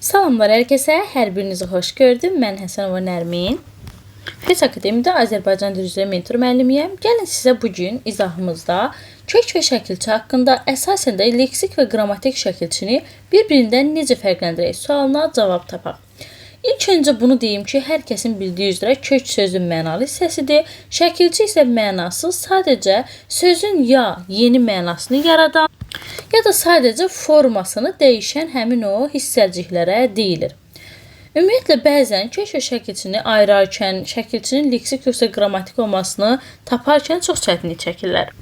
Salamlar hər kəsə, hər birinizi xoş gördüm. Mən Həsənova Nərmin. Fes Akademiyada Azərbaycan dili üzrə mentor müəllimiyəm. Gəlin sizə bugün izahımızda kök və şəkilçi haqqında, əsasən də leksik və qrammatik şəkilçini bir-birindən necə fərqləndirək sualına cavab tapaq. İlk öncə bunu deyim ki, hər kəsin bildiyi üzrə kök sözün mənalı hissəsidir. Şəkilçi isə mənası sadəcə sözün ya yeni mənasını yaradan, ya da sadəcə formasını dəyişən həmin o hissəciklərə deyilir. Ümumiyyətlə, bəzən kök və şəkilçini ayırarkən, şəkilçinin leksik yoxsa qrammatik olmasını taparkən çox çətinlik çəkirlər.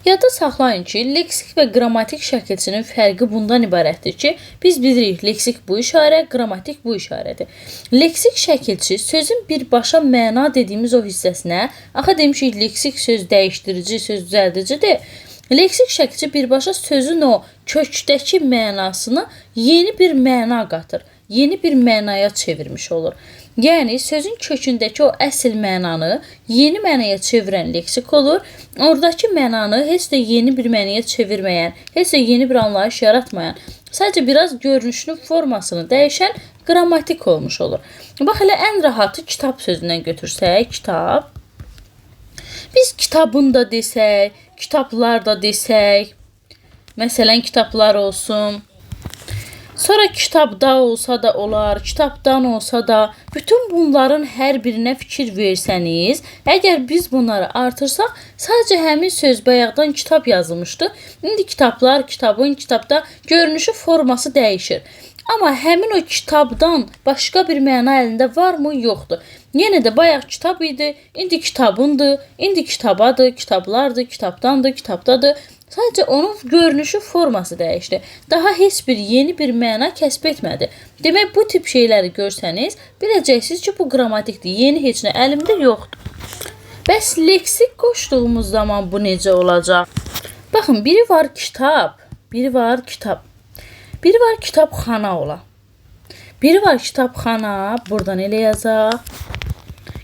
Yadda saxlayın ki, leksik və qrammatik şəkilçinin fərqi bundan ibarətdir ki, biz bilirik leksik bu işarə, qrammatik bu işarədir. Leksik şəkilçi sözün birbaşa məna dediyimiz o hissəsinə, axı demişik leksik söz dəyişdirici, söz düzəldicidir. Leksik şəkilçi birbaşa sözün o kökdəki mənasını yeni bir məna qatır, yeni bir mənaya çevirmiş olur. Yəni, sözün kökündəki o əsl mənanı yeni mənaya çevirən leksik olur. Oradakı mənanı heç də yeni bir mənaya çevirməyən, heç də yeni bir anlayış yaratmayan, sadəcə biraz görünüşünün formasını dəyişən qrammatik olmuş olur. Bax, elə ən rahatı kitab sözündən götürsək, kitab. Biz kitabın da desək, kitablar da desək, məsələn, kitablar olsun. Sonra kitabda olsa da olar, kitabdan olsa da, bütün bunların hər birinə fikir versəniz, əgər biz bunları artırsaq, sadəcə həmin söz bayaqdan kitab yazılmışdı. İndi kitablar, kitabın, kitabda görünüşü, forması dəyişir. Amma həmin o kitabdan başqa bir məna əlində varmı? Yoxdur. Yenə də bayaq kitab idi, indi kitabındır, indi kitabadır, kitablardır, kitabdandır, kitabdadır. Sadəcə onun görünüşü, forması dəyişdi. Daha heç bir yeni bir məna kəsb etmədi. Demək, bu tip şeyləri görsəniz, biləcəksiniz ki, bu qrammatikdir. Yeni heç nə əlimdə yoxdur. Bəs leksik qoşduğumuz zaman bu necə olacaq? Baxın, biri var kitab, biri var kitab. Biri var kitabxana ola. Biri var kitabxana, buradan elə yazaq.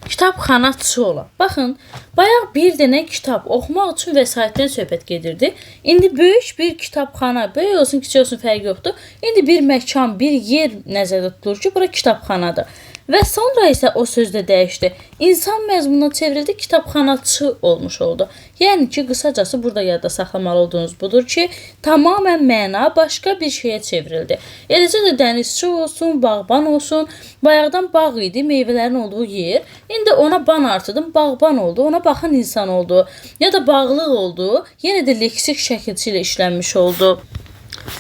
Kitabxanaçı ola. Baxın, bayaq bir dənə kitab oxumaq üçün vəsaitdən söhbət gedirdi. İndi böyük bir kitabxana, böyük olsun, kiçik olsun fərqi yoxdur. İndi bir məkan, bir yer nəzərdə tutulur ki, bura kitabxanadır. Və sonra isə o söz də dəyişdi. İnsan məzmununa çevrildi, kitabxanaçı olmuş oldu. Yəni ki, qısacası burada yadda saxlamalı olduğunuz budur ki, tamamən məna başqa bir şeyə çevrildi. Eləcə də dənizçi olsun, bağban olsun. Bayaqdan bağ idi, meyvələrin olduğu yer. İndi ona ban artırdım, bağban oldu, ona baxan insan oldu. Ya da bağlıq oldu, yenə də leksik şəkilçi ilə işlənmiş oldu.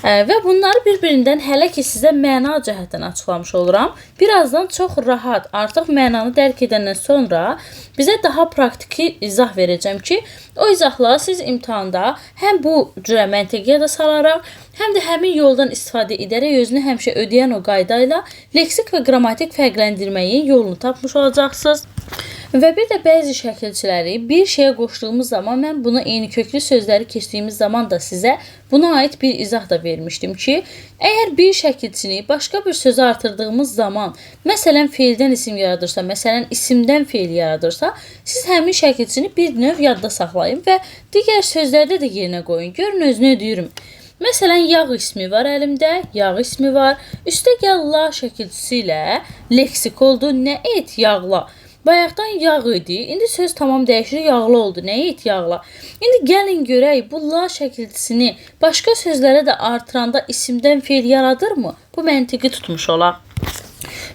Və bunları bir-birindən hələ ki sizə məna cəhətdən açıqlamış oluram. Birazdan çox rahat, artıq mənanı dərk edəndən sonra bizə daha praktiki izah verəcəm ki, o izahla siz imtahanda həm bu cürə məntəqiyə də salaraq, həm də həmin yoldan istifadə edərək özünü həmişə ödəyən o qayda ilə leksik və qrammatik fərqləndirməyin yolunu tapmış olacaqsınız. Və bir də bəzi şəkilçiləri bir şeyə qoşduğumuz zaman, mən buna eyni köklü sözləri keçdiyimiz zaman da sizə buna aid bir izah da vermişdim ki, əgər bir şəkilçini başqa bir sözə artırdığımız zaman, məsələn, feildən isim yaradırsa, məsələn, isimdən feil yaradırsa, siz həmin şəkilçini bir növ yadda saxlayın və digər sözlərdə də yerinə qoyun. Görün, özünü ödəyirəm. Məsələn, yağ ismi var əlimdə, yağ ismi var. Üstə gəl la şəkilçisi ilə leksik oldu. Nə et yağla? Bayaqdan yağ idi, indi söz tamam dəyişir, yağlı oldu. Nə et yağla? İndi gəlin görək, bu la şəkilçisini başqa sözlərə də artıranda isimdən feil yaradırmı? Bu məntiqi tutmuş olar.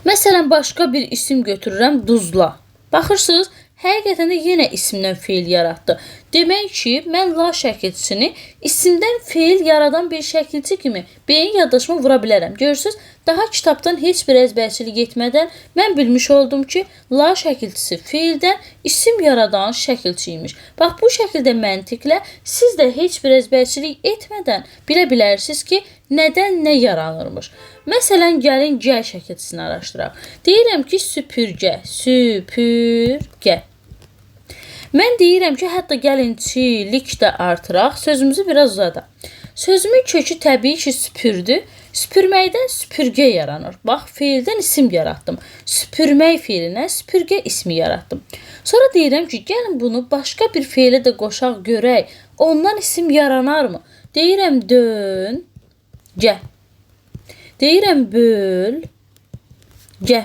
Məsələn, başqa bir isim götürürəm, duzla. Baxırsınız, həqiqətən də yenə isimdən feil yaratdı. Demək ki, mən la şəkilçisini isimdən feil yaradan bir şəkilçi kimi beyin yaddaşıma vura bilərəm. Görürsünüz, daha kitabdan heç bir əzbərçilik etmədən mən bilmiş oldum ki, la şəkilçisi feildən isim yaradan şəkilçiymiş. Bax, bu şəkildə məntiqlə siz də heç bir əzbərçilik etmədən bilə bilərsiniz ki, nədən nə yaranırmış. Məsələn, gəlin gəl şəkilçisini araşdıraq. Deyirəm ki, süpürgə, süpürgə. Mən deyirəm ki, hətta gəlin çilik də artıraq, sözümüzü biraz uzadaq. Sözümün kökü təbii ki, süpürdü. Süpürməkdən süpürgə yaranır. Bax, feildən isim yaratdım. Süpürmək feilinə süpürgə ismi yaratdım. Sonra deyirəm ki, gəlin bunu başqa bir feilə də qoşaq görək. Ondan isim yaranarmı? Deyirəm dön, gəl. Deyirəm bölgə.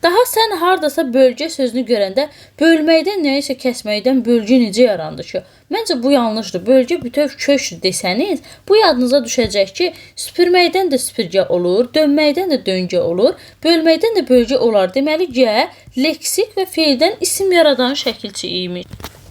Daha sən hardasa bölgə sözünü görəndə bölməkdən nəyisə kəsməkdən bölgə necə yarandı ki? Məncə bu yanlışdır. Bölgə bütöv kökdür desəniz, bu yadınıza düşəcək ki, süpürməkdən də süpürgə olur, dönməkdən də döngə olur, bölməkdən də bölgə olar. Deməli, gə leksik və feildən isim yaradan şəkilçi imiş.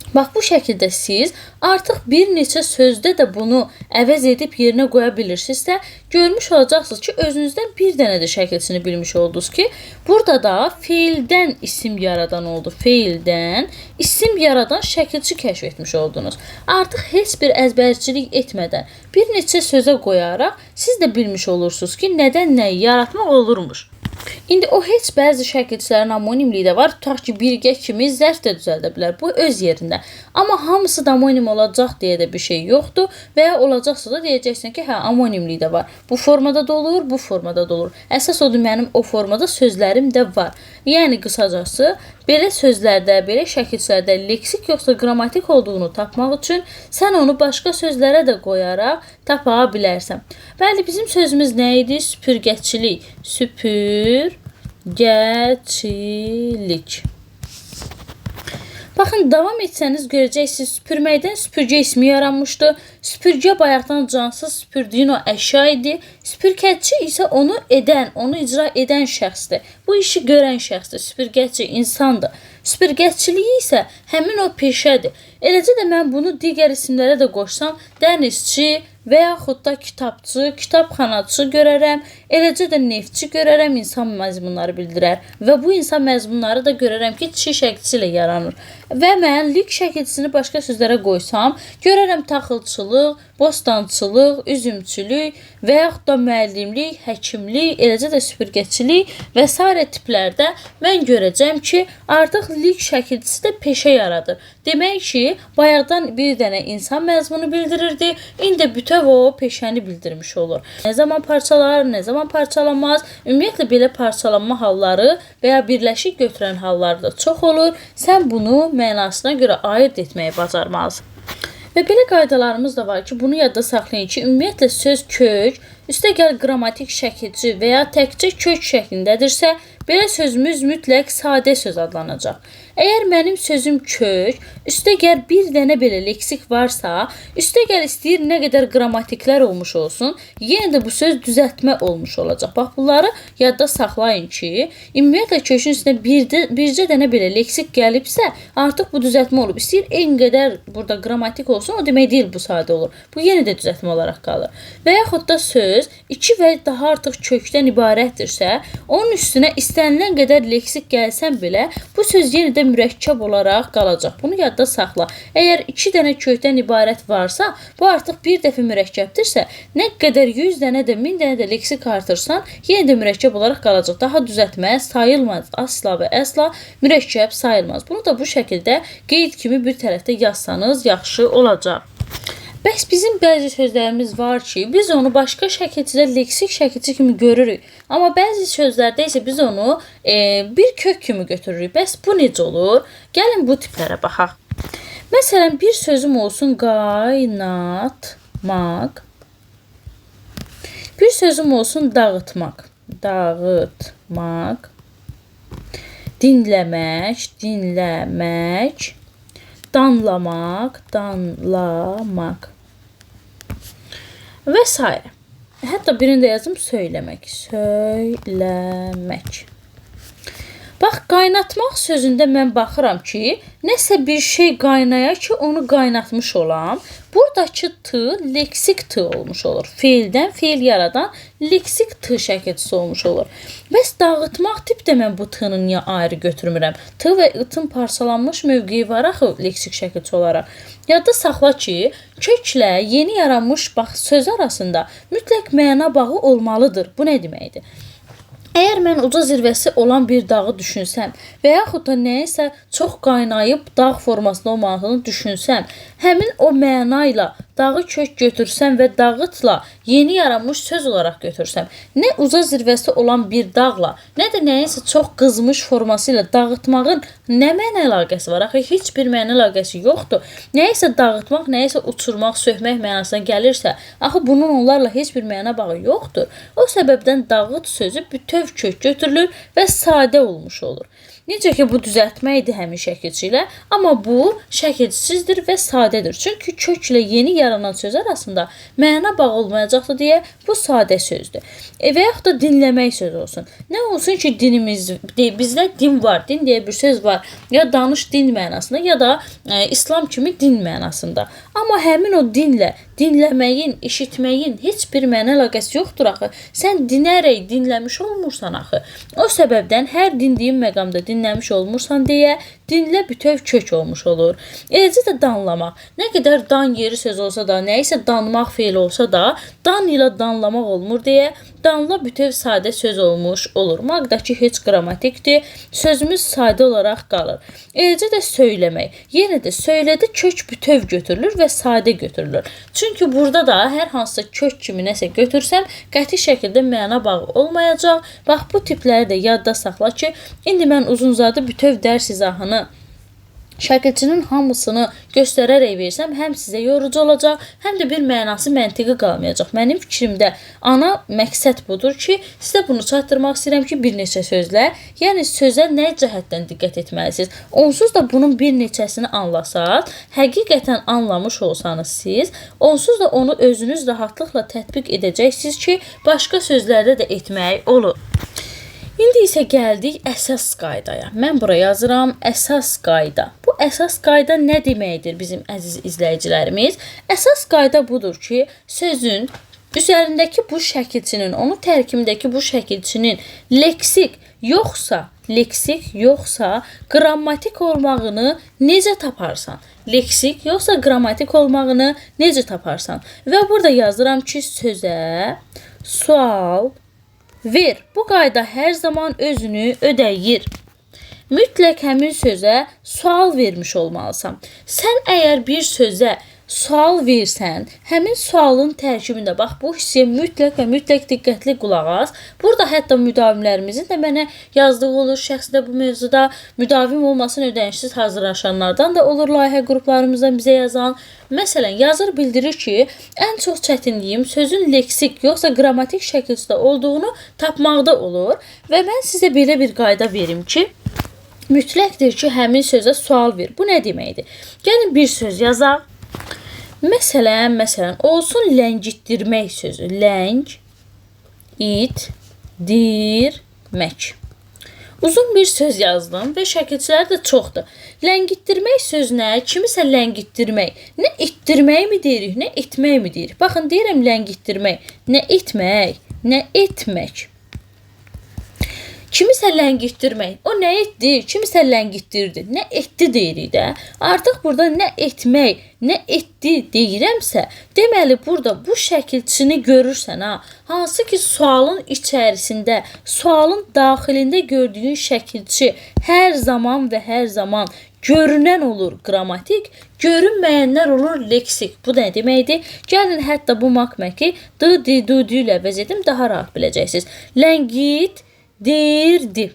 Bax, bu şəkildə siz artıq bir neçə sözdə də bunu əvəz edib yerinə qoya bilirsinizsə, görmüş olacaqsınız ki, özünüzdən bir dənə də şəkilçini bilmiş oldunuz ki, burada da feildən isim yaradan oldu. Feildən isim yaradan şəkilçi kəşf etmiş oldunuz. Artıq heç bir əzbərçilik etmədən bir neçə sözə qoyaraq siz də bilmiş olursunuz ki, nədən nəyi yaratmaq olurmuş. İndi o heç bəzi şəkilçilərin amonimliyi də var. Tutaq ki, birgə kimi zərf də düzəldə bilər. Bu öz yerində. Amma hamısı da amonim olacaq deyə də bir şey yoxdur. Və ya olacaqsa da deyəcəksən ki, hə, amonimliyi də var. Bu formada da olur, bu formada da olur. Əsas odur, mənim o formada sözlərim də var. Yəni, qısacası, belə sözlərdə, belə şəkilçilərdə leksik yoxsa qrammatik olduğunu tapmaq üçün sən onu başqa sözlərə də qoyaraq tapa bilərsən. Bəli, bizim sözümüz nə idi? Süpürgəçilik. Süpürgəçilik. Baxın, davam etsəniz görəcəksiniz, süpürməkdən süpürgə ismi yaranmışdı. Süpürgə bayaqdan cansız süpürdüyün o əşya idi. Süpürgəçi isə onu edən, onu icra edən şəxsdir. Bu işi görən şəxsdir. Süpürgəçi insandır. Süpürgəçiliyi isə həmin o peşədir. Eləcə də mən bunu digər isimlərə də qoşsam, dənizçi və yaxud da kitabçı, kitabxanaçı görərəm, eləcə də neftçi görərəm, insan məzmunları bildirər. Və bu insan məzmunları da görərəm ki, çi şəkilçisi ilə yaranır. Və mən lik şəkilçisini başqa sözlərə qoysam, görərəm taxılçılıq, bostançılıq, üzümçülük və yaxud da müəllimlik, həkimlik, eləcə də süpürgəçilik və s. tiplərdə mən görəcəm ki, artıq lik şəkilçisi də peşə yaradır. Demək ki, bayaqdan bir dənə insan məzmunu bildirirdi, indi bütöv o peşəni bildirmiş olur. Nə zaman parçalar, nə zaman parçalanmaz, ümumiyyətlə belə parçalanma halları və ya birləşik götürən halları da çox olur. Sən bunu mənasına görə ayırt etməyi bacarmalısın. Və belə qaydalarımız da var ki, bunu yadda saxlayın ki, ümumiyyətlə söz kök, üstəgəl qrammatik şəkilçi və ya təkcə kök şəklindədirsə, belə sözümüz mütləq sadə söz adlanacaq. Əgər mənim sözüm kök, üstəgəl bir dənə belə leksik varsa, üstəgəl istəyir nə qədər qrammatiklər olmuş olsun, yenə də bu söz düzəltmə olmuş olacaq. Bax, bunları yadda saxlayın ki, ümumiyyətlə kökün üstünə bircə dənə belə leksik gəlibsə, artıq bu düzəltmə olub. İstəyir en qədər burada qrammatik olsun, o demək deyil bu sadə olur. Bu yenə də düzəltmə olaraq qalır. Və yaxud da söz 2 və daha artıq kökdən ibarətdirsə, onun üstünə istənilən qədər leksik gəlsən belə, bu söz yenə də mürəkkəb olaraq qalacaq. Bunu yadda saxla. Əgər 2 dənə kökdən ibarət varsa, bu artıq bir dəfə mürəkkəbdirsə, nə qədər 100 dənə də 1000 dənə də leksik artırsan, yenə də mürəkkəb olaraq qalacaq. Daha düzəltmə sayılmaz. Asla və əsla mürəkkəb sayılmaz. Bunu da bu şəkildə qeyd kimi bir tərəfdə yazsanız yaxşı olacaq. Bəs bizim bəzi sözlərimiz var ki, biz onu başqa şəkilçidə leksik şəkilçi kimi görürük. Amma bəzi sözlərdə isə biz onu bir kök kimi götürürük. Bəs bu necə olur? Gəlin bu tiplərə baxaq. Məsələn, bir sözüm olsun qaynatmaq. Bir sözüm olsun dağıtmaq. Dağıtmaq. Dinləmək. Dinləmək. Danlamaq. Danlamaq. Və s. Hətta birində yazım söyləmək. Söyləmək. Bax, qaynatmaq sözündə mən baxıram ki, nəsə bir şey qaynaya ki, onu qaynatmış olam. Buradakı t leksik t olmuş olur. Feildən feil yaradan leksik t şəkilçisi olmuş olur. Bəs dağıtmaq tipdə mən bu t-nı niyə ayrı götürmürəm? T və ı-tın parçalanmış mövqeyi var axı leksik şəkilçi olaraq. Yadda saxla ki, köklə yeni yaranmış söz arasında mütləq məna bağı olmalıdır. Bu nə deməkdir? Əgər mən uca zirvəsi olan bir dağı düşünsəm və yaxud da nəyisə çox qaynayıb dağ formasında olmağını düşünsəm, həmin o məna ilə dağı kök götürsəm və dağıtla yeni yaranmış söz olaraq götürsəm, nə uca zirvəsi olan bir dağla, nə də nəyinsə çox qızmış forması ilə dağıtmağın nə mənə əlaqəsi var? Axı heç bir mənə əlaqəsi yoxdur. Nəyisə dağıtmaq, nəyisə uçurmaq, söhmək mənasına gəlirsə, axı bunun onlarla heç bir mənə bağı yoxdur. O səbəbdən dağıt sözü bütöv kök götürülür və sadə olmuş olur. Necə ki, bu düzəltmə idi həmin şəkilçi ilə, amma bu şəkilçisizdir və sadədir. Çünki kök ilə yeni yaranan söz arasında məna bağı olmayacaqdır deyə bu sadə sözdür. Və yaxud da dinləmək sözü olsun. Nə olsun ki, bizdə din var, din deyə bir söz var. Ya danış din mənasında, ya da İslam kimi din mənasında. Amma həmin o dinlə dinləməyin, eşitməyin heç bir mənə əlaqəsi yoxdur axı. Sən dinərək dinləmiş olmursan axı. O səbəbdən hər dindiyin məqamda dinləmiş olmursan deyə dinlə bütöv kök olmuş olur. Eləcə də danlamaq. Nə qədər dan yeri söz olsa da, nə isə danmaq feili olsa da, dan ilə danlamaq olmur deyə danla bütöv sadə söz olmuş olur. Maqdakı heç qrammatikdir. Sözümüz sadə olaraq qalır. Eləcə də söyləmək. Yenə də söylədə kök bütöv götürülür və sadə götürülür. Çünki burada da hər hansısa kök kimi nəsə götürsəm, qəti şəkildə məna bağı olmayacaq. Bax, bu tipləri də yadda saxla ki, indi mən uzunzadı bütöv dərs izahını şəkilçinin hamısını göstərərək versəm, həm sizə yorucu olacaq, həm də bir mənası, məntiqi qalmayacaq. Mənim fikrimdə ana məqsəd budur ki, sizə bunu çatdırmaq istəyirəm ki, bir neçə sözlə, yəni sözə nə cəhətdən diqqət etməlisiniz. Onsuz da bunun bir neçəsini anlasaq, həqiqətən anlamış olsanız siz, onsuz da onu özünüz rahatlıqla tətbiq edəcəksiniz ki, başqa sözlərdə də etmək olur. İndi isə gəldik əsas qaydaya. Mən bura yazıram əsas qayda. Bu əsas qayda nə deməkdir bizim əziz izləyicilərimiz? Əsas qayda budur ki, sözün üzərindəki bu şəkilçinin, onun tərkibindəki bu şəkilçinin leksik yoxsa qrammatik olmağını necə taparsan? Leksik yoxsa qrammatik olmağını necə taparsan? Və burada yazıram ki, sözə sual ver. Bu qayda hər zaman özünü ödəyir. Mütləq həmin sözə sual vermiş olmalısan. Sən əgər bir sözə sual versən, həmin sualın tərkibində, bax, bu hissiyə mütləq və mütləq diqqətli qulaq as. Burada hətta müdavimlərimizin də mənə yazdığı olur, şəxsi də bu mövzuda müdavim olmasın, ödənişsiz hazırlaşanlardan da olur, layihə qruplarımızdan bizə yazan. Məsələn, yazır bildirir ki, ən çox çətinliyim sözün leksik yoxsa qrammatik şəkildə olduğunu tapmaqda olur və mən sizə belə bir qayda verim ki, mütləqdir ki, həmin sözə sual ver. Bu nə deməkdir? Gəlin bir söz yazaq. Məsələn, olsun ləngitdirmək sözü. Ləngitdirmək. Uzun bir söz yazdım və şəkilçiləri də çoxdur. Ləngitdirmək sözünə kimisə ləngitdirmək. Nə itdirmək mi deyirik, nə etmək mi deyirik? Baxın, deyirəm ləngitdirmək. Nə etmək, nə etmək. Kimisə ləngitdirmək. O nə etdi? Kimisə ləngitdirdi. Nə etdi deyirik də. Artıq burada nə etmək, nə etdi deyirəmsə, deməli burada bu şəkilçini görürsən ha. Hansı ki sualın içərisində, sualın daxilində gördüyün şəkilçi hər zaman və hər zaman görünən olur qrammatik, görünməyənlər olur leksik. Bu nə deməkdir? Gəlin hətta bu makməki d ilə əvəz edim, daha rahat biləcəksiniz. Ləngitdirdi.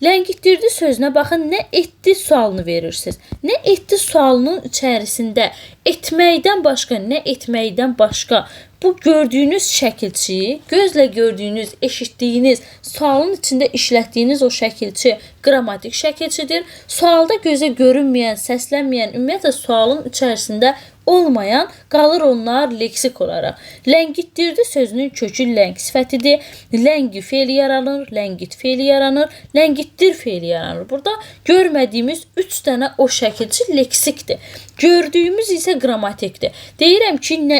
Ləngitdirdi sözünə baxın, nə etdi sualını verirsiniz. Nə etdi sualının içərisində etməkdən başqa, nə etməkdən başqa bu gördüyünüz şəkilçi, gözlə gördüyünüz, eşitdiyiniz, sualın içində işlətdiyiniz o şəkilçi qrammatik şəkilçidir. Sualda gözə görünməyən, səslənməyən, ümumiyyətlə sualın içərisində olmayan qalır onlar leksik olaraq. Ləngitdirdi sözünün kökü ləng sifətidir. Ləngi feili yaranır, ləngit feili yaranır, ləngitdir feili yaranır. Burada görmədiyimiz 3 dənə o şəkilçi leksikdir. Gördüyümüz isə qrammatikdir. Deyirəm ki, nə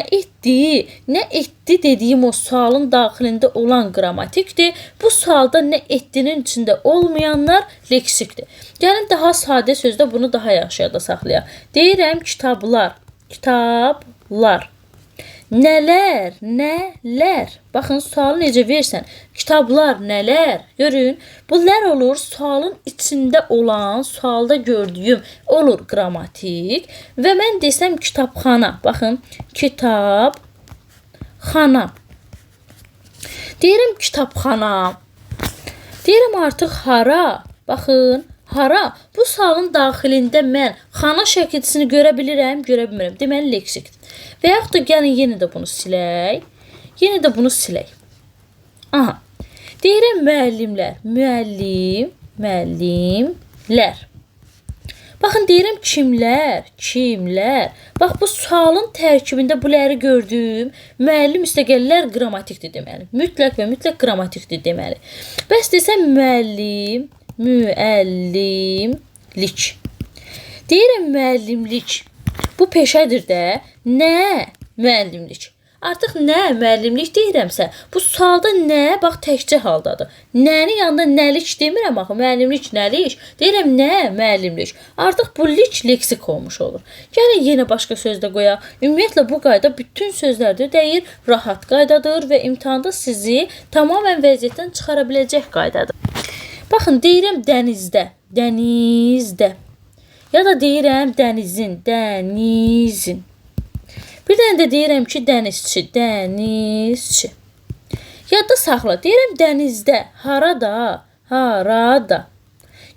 etdi dediyim o sualın daxilində olan qrammatikdir. Bu sualda nə etdinin içində olmayanlar leksikdir. Gəlin daha sadə sözdə bunu daha yaxşı yada saxlayaq. Deyirəm kitablar. Nələr. Baxın, sualı necə versən. Kitablar, nələr. Görün, bunlar olur sualın içində olan, sualda gördüyüm olur qrammatik. Və mən desəm kitabxana. Baxın, kitabxana. Deyirəm kitabxana. Deyirəm artıq hara? Baxın, hara? Bu sualın daxilində mən xana şəkilçisini görə bilirəm, görə bilmirəm. Deməli leksikdir. Və yaxud da gəlin yenə də bunu silək. Yenə də bunu silək. Aha. Deyirəm müəllimlər. Müəllimlər. Baxın, deyirəm kimlər, kimlər. Bax, bu sualın tərkibində buları gördüm. Müəllim üstəgəllər qrammatikdir deməli. Mütləq və mütləq qrammatikdir deməli. Bəs desəm müəllim, müəllimlik. Deyirəm müəllimlik. Bu peşədir də. Nə? Müəllimlik. Artıq nə müəllimlik deyirəmsə, bu sualda nə bax təkcə haldadır. Nənin yanında nəlik demirəm axı, müəllimlik nəlik? Deyirəm nə müəllimlik. Artıq bu lik leksik olmuş olur. Gəlin yenə başqa sözdə qoyaq. Ümumiyyətlə bu qayda bütün sözlərdə deyir, rahat qaydadır və imtahanda sizi tamamilə vəziyyətdən çıxara biləcək qaydadır. Baxın, deyirəm dənizdə, dənizdə. Ya da deyirəm dənizin, dənizin. Bir dənə də deyirəm ki, dənizçi, dənizçi. Yadda saxla, deyirəm dənizdə, harada, harada.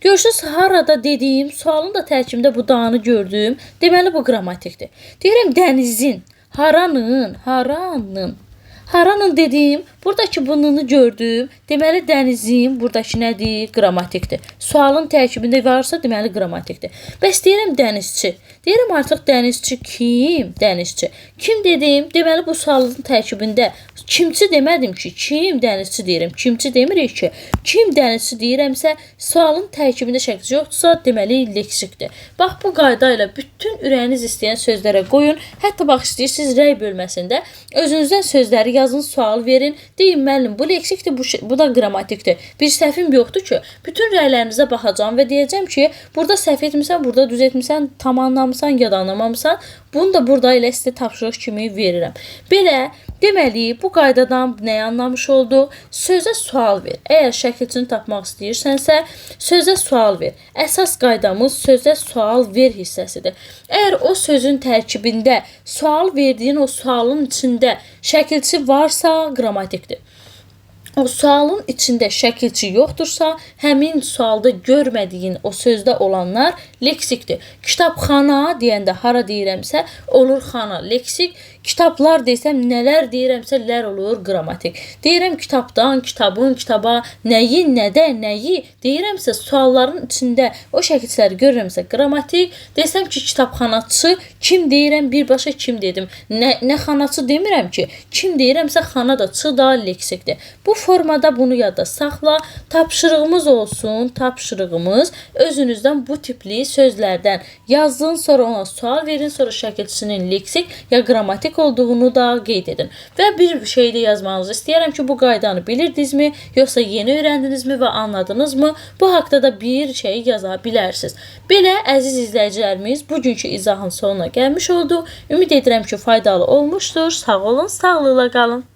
Görürsünüz, harada dediyim, sualın da tərkibində bu danı gördüm. Deməli, bu qrammatikdir. Deyirəm dənizin, haranın, haranın. Haranın dediyim, buradakı bununu gördüm. Deməli, dənizin, buradakı nədir? Qrammatikdir. Sualın tərkibində varsa, deməli, qrammatikdir. Bəs deyirəm dənizçi. Deyirəm artıq dənizçi kim? Dənizçi. Kim dedim? Deməli, bu sualın tərkibində kimçi demədim ki, kim dənizçi deyirəm. Kimçi demirik ki. Kim dənizçi deyirəmsə, sualın tərkibində şəkilçi yoxdursa, deməli, leksikdir. Bax, bu qayda ilə bütün ürəyiniz istəyən sözlərə qoyun. Hətta bax, istəyirsiniz rəy bölməsində özünüzdən sözləri yazın, sual verin. Deyin, müəllim, bu leksikdir, bu da qrammatikdir. Bir səhvim yoxdur ki, bütün rəylərinizə baxacağam və deyəcəm ki, burada səhv etmirsən, burada düz etmirsən, tam anlamısan, ya da anlamamısan. Bunu da burada elə sizə tapşırıq kimi verirəm. Belə, deməli, bu qaydadan nəyi anlamış olduq? Sözə sual ver. Əgər şəkilçini tapmaq istəyirsənsə, sözə sual ver. Əsas qaydamız sözə sual ver hissəsidir. Əgər o sözün tərkibində sual verdiyin o sualın içində şəkilçi varsa, qrammatikdir. O sualın içində şəkilçi yoxdursa, həmin sualda görmədiyin o sözdə olanlar leksikdir. Kitabxana deyəndə hara deyirəmsə, olur xana, leksik. Kitablar desəm, nələr deyirəmsə, lər olur qrammatik. Deyirəm kitabdan, kitabın, kitaba, nəyi, nədə, nəyi deyirəmsə, sualların içində o şəkilçiləri görürəmsə, qrammatik. Desəm ki, kitabxanaçı, kim deyirəm, birbaşa kim dedim. Nə xanaçı demirəm ki, kim deyirəmsə, xana da, çı da leksikdir. Bu formada bunu yadda saxla. Tapşırığımız olsun, tapşırığımız özünüzdən bu tipli sözlərdən yazın, sonra ona sual verin, sonra şəkilçisinin leksik ya qrammatik olduğunu da qeyd edin. Və bir şey də yazmanızı istəyirəm ki, bu qaydanı bilirdinizmi, yoxsa yeni öyrəndinizmi və anladınızmı? Bu haqda da bir şey yaza bilərsiniz. Belə, əziz izləyicilərimiz, bugünkü izahın sonuna gəlmiş olduq. Ümid edirəm ki, faydalı olmuşdur. Sağ olun, sağlıqla qalın.